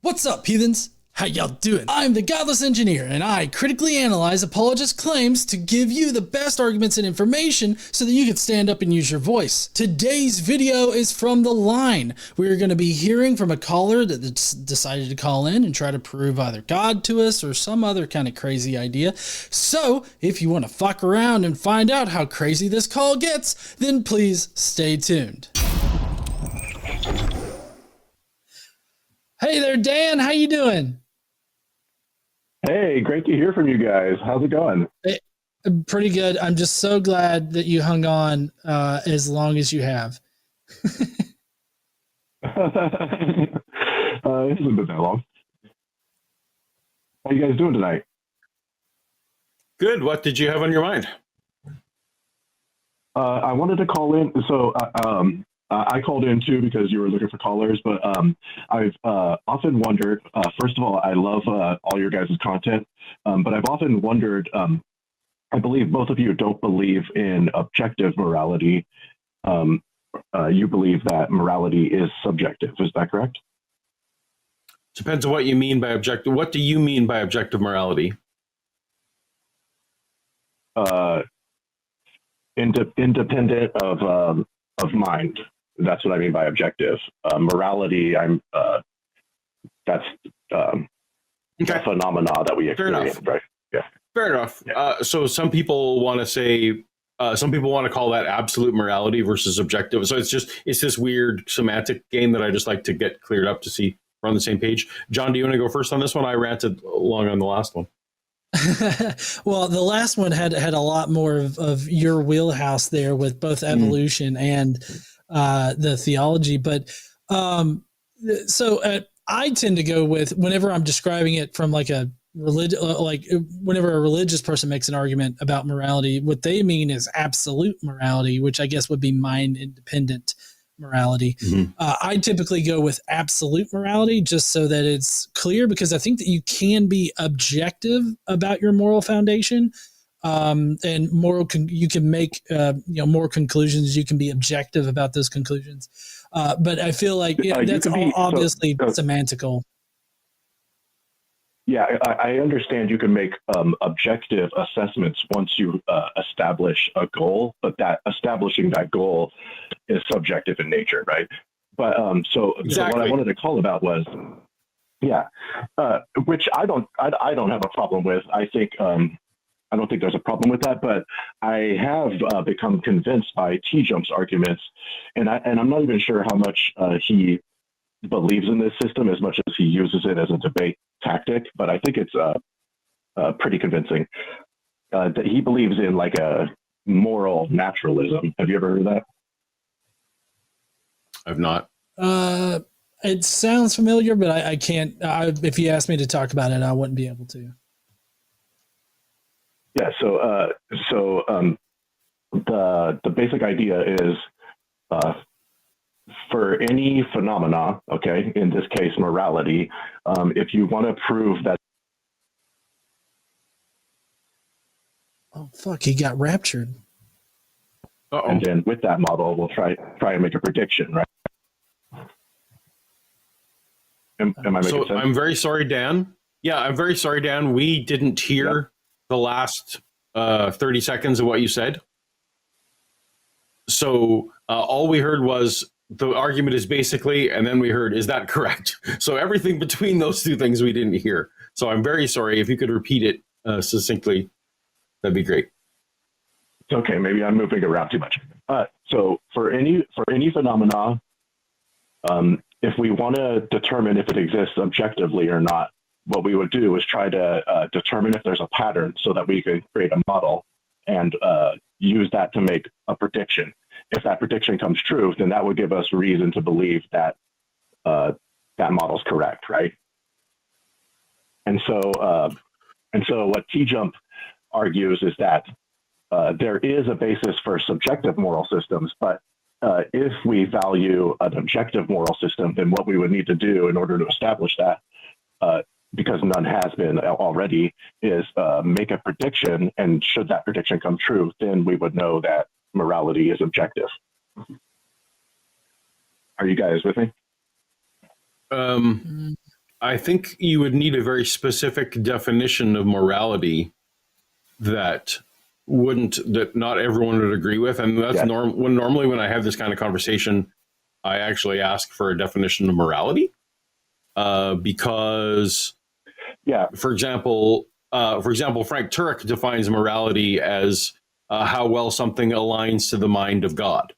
What's up, heathens? How y'all doing? I'm the Godless engineer, and I critically analyze apologists' claims to give you the best arguments and information so that you can stand up and use your voice. Today's video is from the line. We're going to be hearing from a caller that's decided to call in and try to prove either God to us or some other kind of crazy idea. So, if you want to fuck around and find out how crazy this call gets, then please stay tuned. Hey there, Dan. How you doing? Hey, great to hear from you guys. How's it going? Pretty good. I'm just so glad that you hung on as long as you have. It hasn't been that long. How you guys doing tonight? Good. What did you have on your mind? I wanted to call in. So I called in too because you were looking for callers, but I've often wondered, first of all, I love all your guys' content, but I've often wondered, I believe both of you don't believe in objective morality. You believe that morality is subjective. Is that correct? Depends on what you mean by objective. What do you mean by objective morality? Independent of mind. That's what I mean by objective. Morality, that's a phenomena that we experience, right? Yeah. Fair enough. Yeah. So some people want to say, some people want to call that absolute morality versus objective. So it's this weird semantic game that I just like to get cleared up to see we're on the same page. John, do you want to go first on this one? I ranted long on the last one. Well, the last one had a lot more of your wheelhouse there with both evolution and the theology. But I tend to go with, whenever I'm describing it from like a religion, like whenever a religious person makes an argument about morality, what they mean is absolute morality, which I guess would be mind independent morality. I typically go with absolute morality just so that it's clear, because I think that you can be objective about your moral foundation, and you can make more conclusions. You can be objective about those conclusions, but I feel like that's obviously semantical. Yeah, I understand you can make objective assessments once you establish a goal, but that establishing that goal is subjective in nature, right? But so what I wanted to call about was, which I don't have a problem with. I think I don't think there's a problem with that, but I have become convinced by T-Jump's arguments, and I'm not even sure how much he believes in this system as much as he uses it as a debate tactic, but I think it's pretty convincing that he believes in like a moral naturalism. Have you ever heard of that? I've not. It sounds familiar, but I can't. If you asked me to talk about it, I wouldn't be able to. Yeah. So the basic idea is for any phenomena, okay, in this case, morality, if you want to prove that. Oh, fuck, he got raptured. Uh-oh. And then with that model, we'll try and make a prediction, right? Am I making sense? I'm very sorry, Dan. Yeah, I'm very sorry, Dan. We didn't hear the last 30 seconds of what you said. So all we heard was the argument is basically, and then we heard, is that correct? So everything between those two things we didn't hear. So I'm very sorry. If you could repeat it succinctly, that'd be great. It's okay. Maybe I'm moving around too much. So for any phenomena, if we want to determine if it exists objectively or not, what we would do is try to determine if there's a pattern so that we could create a model and use that to make a prediction. If that prediction comes true, then that would give us reason to believe that that model's correct, right? And so what T-Jump argues is that there is a basis for subjective moral systems, but if we value an objective moral system, then what we would need to do in order to establish that, because none has been already, is make a prediction, and should that prediction come true, then we would know that morality is objective. Are you guys with me? I think you would need a very specific definition of morality that not everyone would agree with, and that's normally when I have this kind of conversation, I actually ask for a definition of morality, because, for example, Frank Turek defines morality as how well something aligns to the mind of God.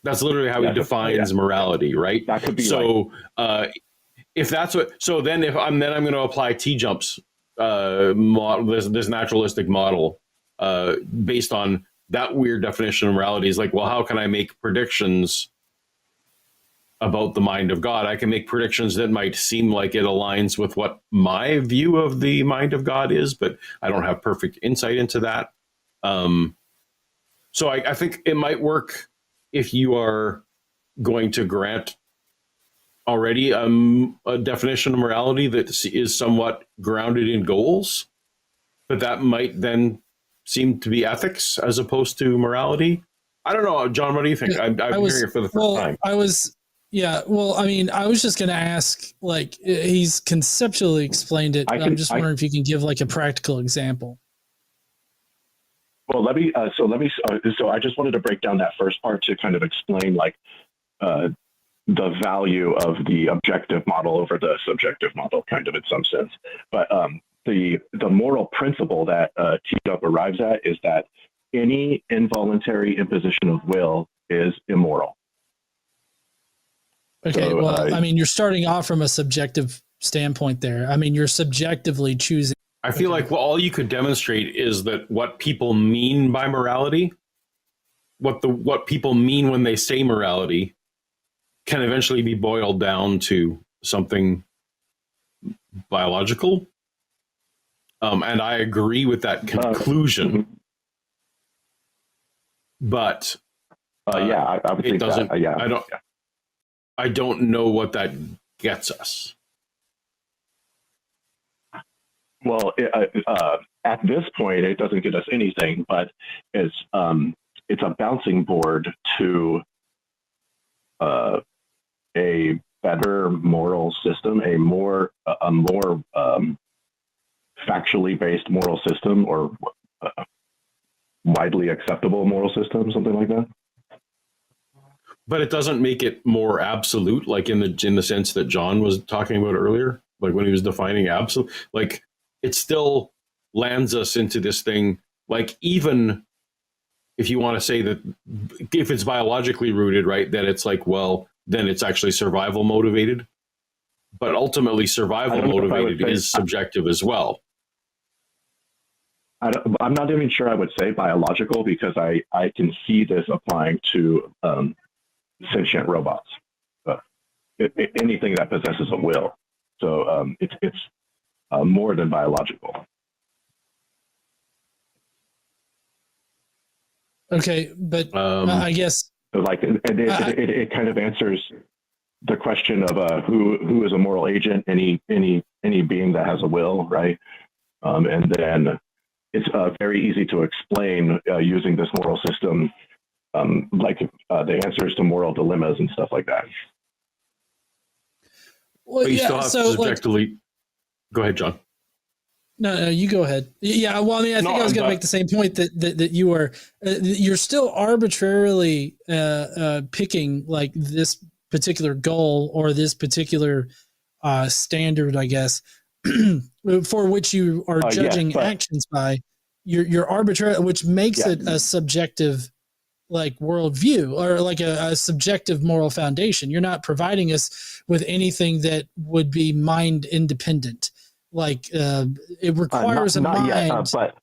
That's literally how he defines morality, right? That could be so. If that's what, so then I'm going to apply T-Jump's model, this naturalistic model, based on that weird definition of morality. Is like, well, how can I make predictions about the mind of God? I can make predictions that might seem like it aligns with what my view of the mind of God is, but I don't have perfect insight into that. So I think it might work if you are going to grant already a definition of morality that is somewhat grounded in goals, but that might then seem to be ethics as opposed to morality. I don't know, John, what do you think? I'm hearing it for the first time. I was just going to ask, like, he's conceptually explained it. I'm just wondering if you can give like a practical example. Well, let me. So I just wanted to break down that first part to kind of explain, like, the value of the objective model over the subjective model, kind of in some sense. But the moral principle that T-Jump arrives at is that any involuntary imposition of will is immoral. Okay, so, I mean, you're starting off from a subjective standpoint there. I mean, you're subjectively choosing. I feel like all you could demonstrate is that what people mean by morality, what people mean when they say morality, can eventually be boiled down to something biological. And I agree with that conclusion. But I would think doesn't. That, I don't know what that gets us. Well, at this point, it doesn't get us anything, but it's a bouncing board to a better moral system, a more factually based moral system, or widely acceptable moral system, something like that. But it doesn't make it more absolute, like in the sense that John was talking about earlier, like when he was defining absolute. Like, it still lands us into this thing. Like, even if you want to say that if it's biologically rooted, right, that it's like, well, then it's actually survival motivated. But ultimately, survival motivated is subjective as well. I'm not even sure I would say biological, because I can see this applying to sentient robots, anything that possesses a will. So it's more than biological. Okay, but I guess like it kind of answers the question of who is a moral agent, any being that has a will, right? And then it's very easy to explain using this moral system, like the answers to moral dilemmas and stuff like that. Well, but you still have to subjectively. Go ahead, John. No, you go ahead. Yeah, well, I mean, I think I was going to make the same point that you are. You're still arbitrarily picking like this particular goal or this particular standard, I guess, for which you are judging actions by. You're arbitrary, which makes it a subjective, like, worldview, or like a subjective moral foundation. You're not providing us with anything that would be mind independent. Like, it requires not a mind. But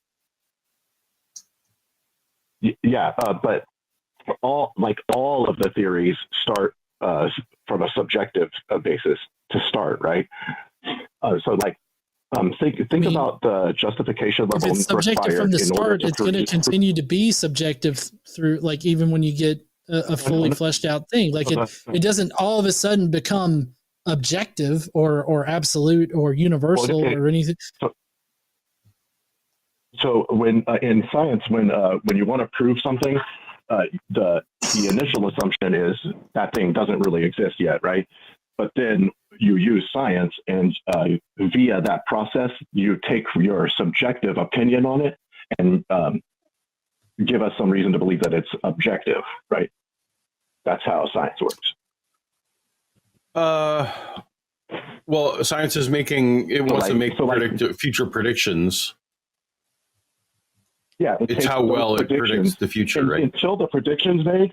all of the theories start from a subjective basis to start, right? So like, think about the justification level. If it's subjective from the start, it's going to continue to be subjective through, like, even when you get a fully fleshed out thing. Like, it doesn't all of a sudden become objective or absolute or universal or anything. So when in science, when you want to prove something, the initial assumption is that thing doesn't really exist yet, right? But then you use science, and via that process, you take your subjective opinion on it and give us some reason to believe that it's objective, right? That's how science works. Well, science is wants to make future predictions. Yeah, it's how well it predicts the future, right? Until the prediction's made,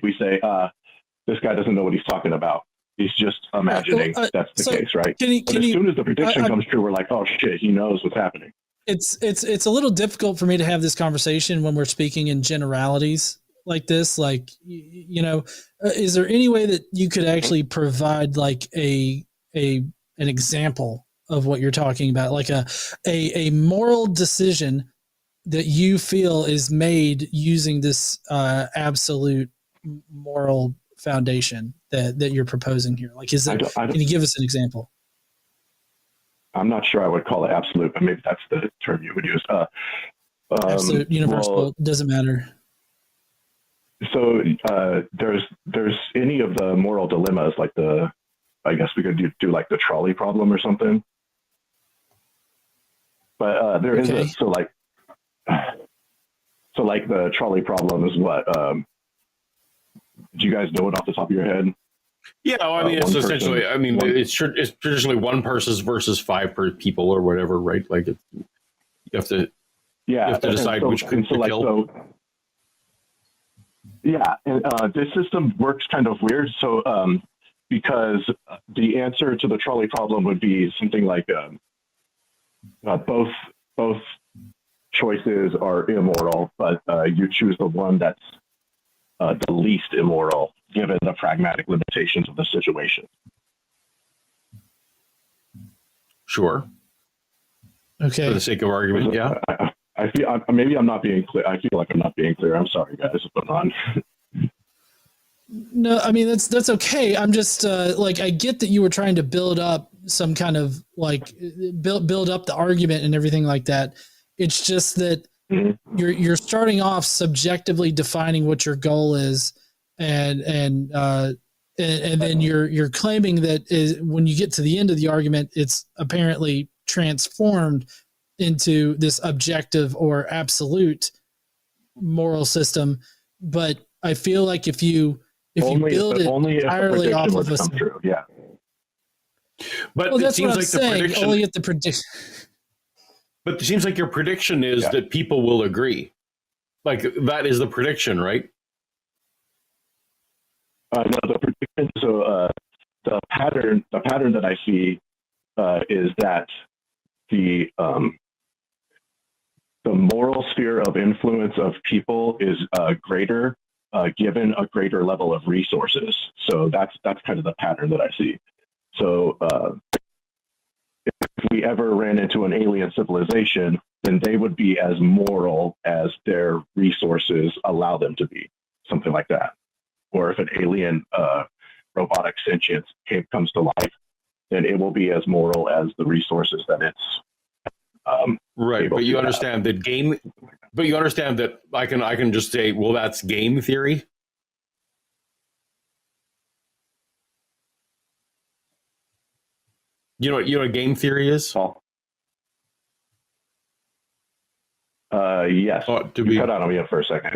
we say, this guy doesn't know what he's talking about. He's just imagining that's the case, right? But as soon as the prediction comes true, we're like, oh shit, he knows what's happening. It's a little difficult for me to have this conversation when we're speaking in generalities like this. Like, is there any way that you could actually provide like an example of what you're talking about, like a moral decision that you feel is made using this absolute moral foundation that you're proposing here? Like, is that, can you give us an example? I'm not sure I would call it absolute, but maybe that's the term you would use. Absolute, universal, doesn't matter. So there's any of the moral dilemmas, like I guess we could do like the trolley problem or something. But there is so like the trolley problem is what? Do you guys know it off the top of your head? Yeah, well, I mean, it's essentially, it's traditionally one person versus five people or whatever, right? Like you have to decide which group to kill. Yeah, and this system works kind of weird. So because the answer to the trolley problem would be something like both choices are immoral, but you choose the one that's the least immoral, given the pragmatic limitations of the situation. Sure. Okay. For the sake of argument, yeah. I feel maybe I'm not being clear. I feel like I'm not being clear. I'm sorry, guys. But on. No, I mean that's okay. I'm just I get that you were trying to build up some kind of like build up the argument and everything like that. It's just that you're starting off subjectively defining what your goal is, and then you're claiming that when you get to the end of the argument, it's apparently transformed into this objective or absolute moral system. But I feel like if you build it entirely off of us, yeah. But that's what I'm saying. Only at the prediction. But it seems like your prediction is that people will agree. Like that is the prediction, right? No, the prediction. So the pattern that I see is that the moral sphere of influence of people is greater given a greater level of resources. So that's kind of the pattern that I see. So if we ever ran into an alien civilization, then they would be as moral as their resources allow them to be, something like that. Or if an alien robotic sentience comes to life, then it will be as moral as the resources that it's right. But you understand that I can just say, well, that's game theory. You know what game theory is? Yes. You cut out on me for a second.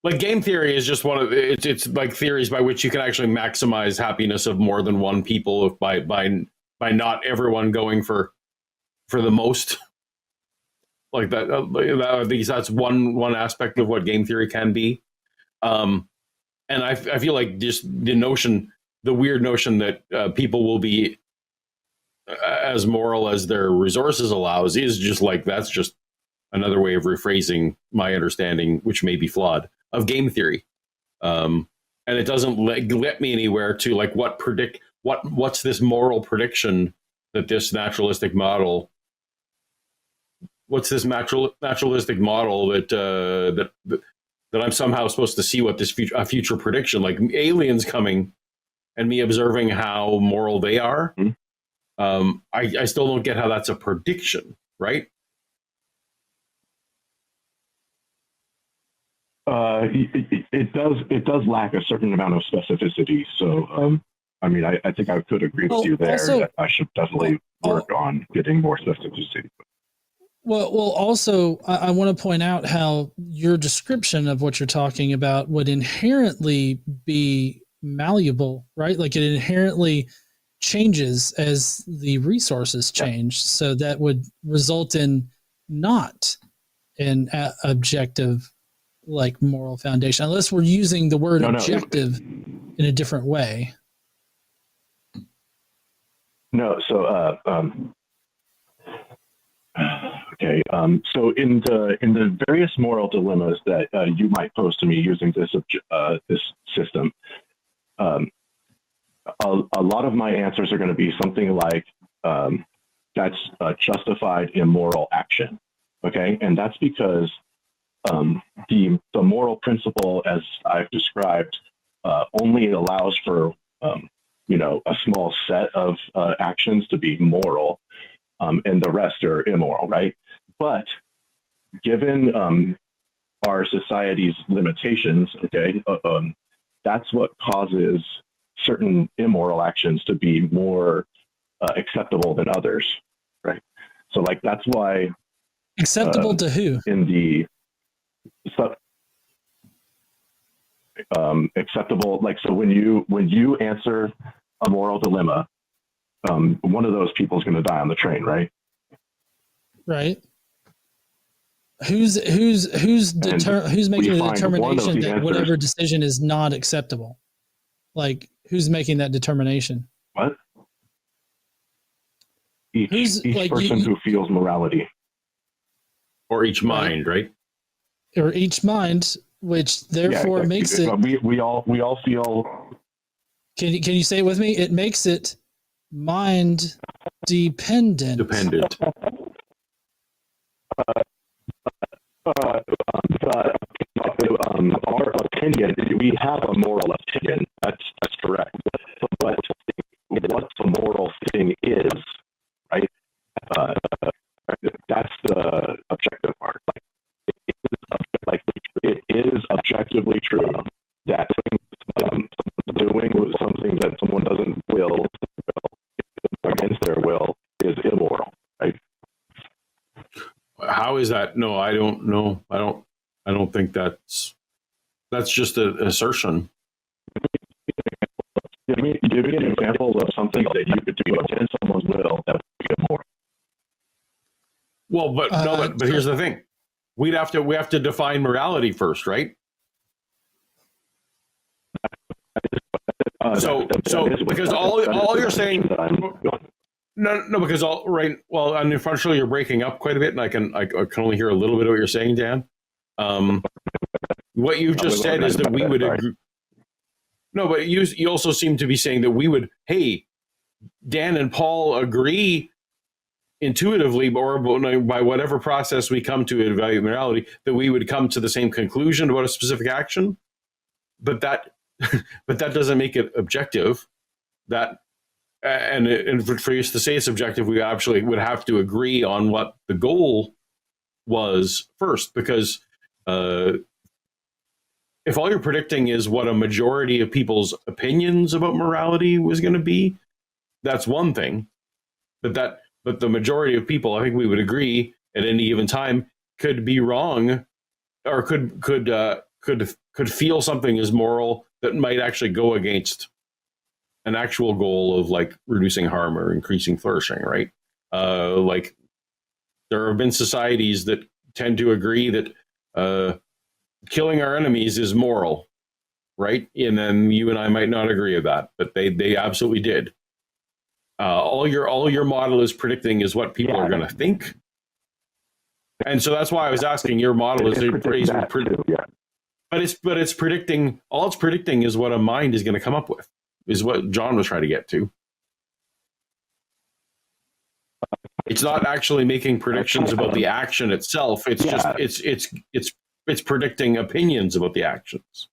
Like game theory is just one of it's like theories by which you can actually maximize happiness of more than one people by not everyone going for the most. Like that, at least that's one aspect of what game theory can be. And I feel like just the weird notion that people will be as moral as their resources allows is just like, that's just another way of rephrasing my understanding, which may be flawed, of game theory. And it doesn't let me anywhere to like what's this moral prediction that this naturalistic model, what's this naturalistic model that I'm somehow supposed to see what this future prediction, like aliens coming and me observing how moral they are. Mm-hmm. I still don't get how that's a prediction, right? It does lack a certain amount of specificity. So I mean, I think I could agree with you there. Also, I should definitely work on getting more specificity. Well, also, I want to point out how your description of what you're talking about would inherently be malleable, right? Like it inherently changes as the resources change. So that would result in not an objective, like moral foundation, unless we're using the word objective in a different way. No, so okay. So in the various moral dilemmas that you might pose to me using this system, a lot of my answers are going to be something like that's justified immoral action. Okay, and that's because the moral principle, as I've described, only allows for a small set of actions to be moral, and the rest are immoral, right? But given our society's limitations, okay, that's what causes certain immoral actions to be more acceptable than others, right? So, like, that's why acceptable to who? In the acceptable, like, so when you answer a moral dilemma, one of those people is going to die on the train, right? Right. Who's making the determination that whatever decision is not acceptable? Like, who's making that determination? What? Each like person who feels morality, or each mind, right? Or each mind, which therefore makes it. We all feel. Can you say it with me? It makes it mind dependent. Our opinion, we have a moral opinion. That's correct. But what the moral thing is, right? That's the objective part. It is objectively true that doing something that someone doesn't will against their will is immoral, right? How is that? No, I don't know. I don't think that's just an assertion. Give me an example of something that you could do against someone's will that would be immoral. Well, but here's the thing: we have to define morality first, right? So because all you're saying, no, because all right. Well, unfortunately, you're breaking up quite a bit, and I can only hear a little bit of what you're saying, Dan. What you just said is that we would agree. No, but you also seem to be saying that we would. Hey, Dan and Paul agree intuitively, or by whatever process we come to evaluate morality, that we would come to the same conclusion about a specific action. But that doesn't make it objective. That and for us to say it's objective, we actually would have to agree on what the goal was first, because if all you're predicting is what a majority of people's opinions about morality was going to be, that's one thing. But the majority of people, I think we would agree at any given time, could be wrong, or could feel something is moral that might actually go against an actual goal of, like, reducing harm or increasing flourishing, right? Like, there have been societies that tend to agree that killing our enemies is moral, right? And then you and I might not agree with that, but they absolutely did. All your model is predicting is what people are going to think, and so that's why I was asking. Your model is but it's predicting. All it's predicting is what a mind is going to come up with. Is what John was trying to get to. It's not actually making predictions about the action itself. It's just it's predicting opinions about the actions.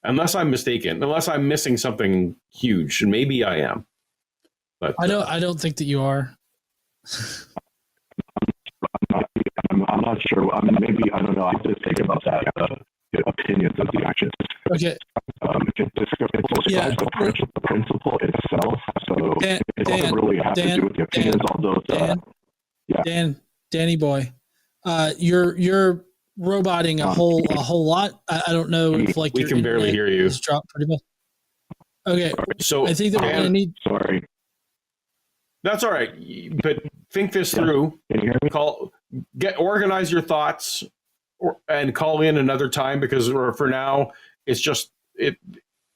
Unless I'm mistaken, unless I'm missing something huge, and maybe I am. But I don't think that you are. I'm not sure. Maybe, I don't know. I have to think about that. Opinions of the actions. Okay. Describes the principle itself. So it doesn't really have to do with the opinions of those. Danny boy, you're roboting a whole lot. I don't know if like we can barely hear you. Dropped pretty much. Okay, so I think that we're gonna need. Sorry, that's all right. But think this through. Can you hear me? Organize your thoughts, and call in another time, because for now it's just it.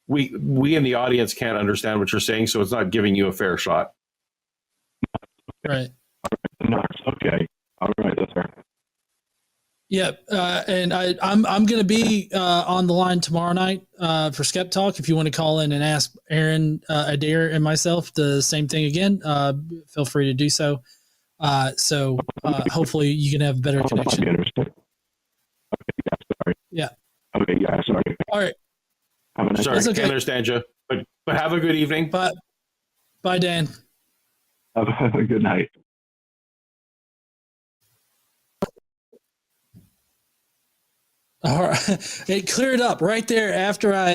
We in the audience can't understand what you're saying, so it's not giving you a fair shot. Right. No, okay. All right, that's fair. Yeah, and I'm going to be on the line tomorrow night for Skep Talk. If you want to call in and ask Aaron, Adair, and myself the same thing again, feel free to do so. So hopefully you can have a better connection. Okay, yeah, sorry. Yeah. Okay, yeah, sorry. All right. Sorry, I can't understand you, but have a good evening. Bye, Dan. Have a good night. All right, it cleared up right there after I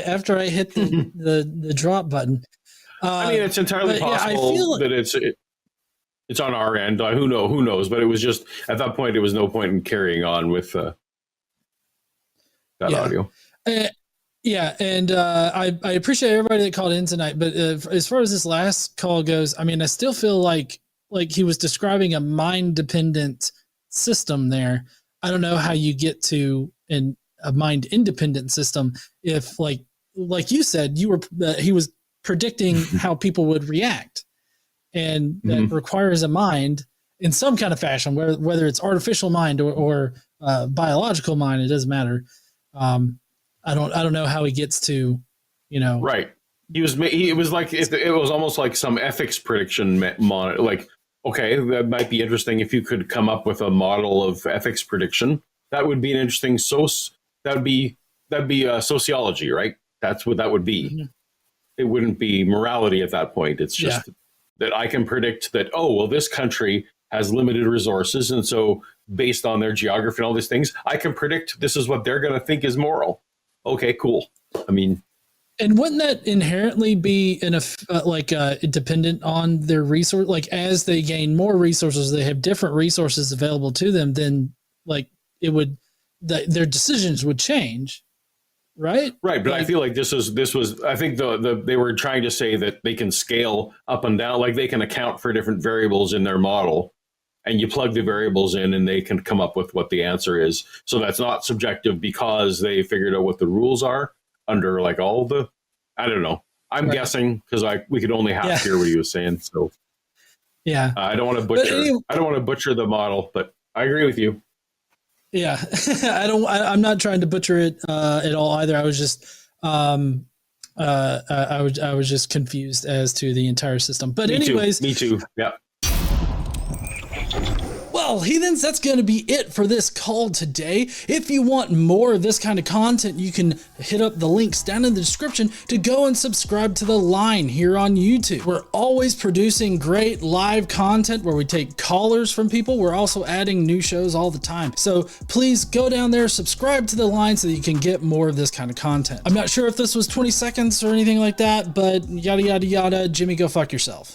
hit the drop button. I mean, it's entirely possible that it's on our end. Who knows? But it was just at that point, it was no point in carrying on with that audio. Yeah, and I appreciate everybody that called in tonight. But as far as this last call goes, I mean, I still feel like he was describing a mind-dependent system there. I don't know how you get to a mind-independent system if, like you said, he was predicting how people would react, and that requires a mind in some kind of fashion, whether it's artificial mind or biological mind. It doesn't matter. I don't know how he gets to, Right. It was like it was almost like some ethics prediction model. Like, okay, that might be interesting if you could come up with a model of ethics prediction. That would be an interesting that'd be sociology, right? That's what that would be. Mm-hmm. It wouldn't be morality at that point. It's just that I can predict that, this country has limited resources, and so based on their geography and all these things, I can predict this is what they're going to think is moral. Okay, cool. I mean, and wouldn't that inherently be dependent on their resource? Like, as they gain more resources, they have different resources available to them. Then, their decisions would change, right? Right, but I feel like this was. I think they were trying to say that they can scale up and down, like they can account for different variables in their model, and you plug the variables in and they can come up with what the answer is. So that's not subjective because they figured out what the rules are under I don't know. I'm guessing because we could only half hear what he was saying. So yeah, I don't want to butcher. I don't want to butcher the model, but I agree with you. Yeah, I'm not trying to butcher it at all either. I was just I was just confused as to the entire system. But Me too. Yeah. Well, heathens, that's going to be it for this call today. If you want more of this kind of content, you can hit up the links down in the description to go and subscribe to The Line here on YouTube. We're always producing great live content where we take callers from people. We're also adding new shows all the time. So please go down there, subscribe to The Line so that you can get more of this kind of content. I'm not sure if this was 20 seconds or anything like that, but yada, yada, yada. Jimmy, go fuck yourself.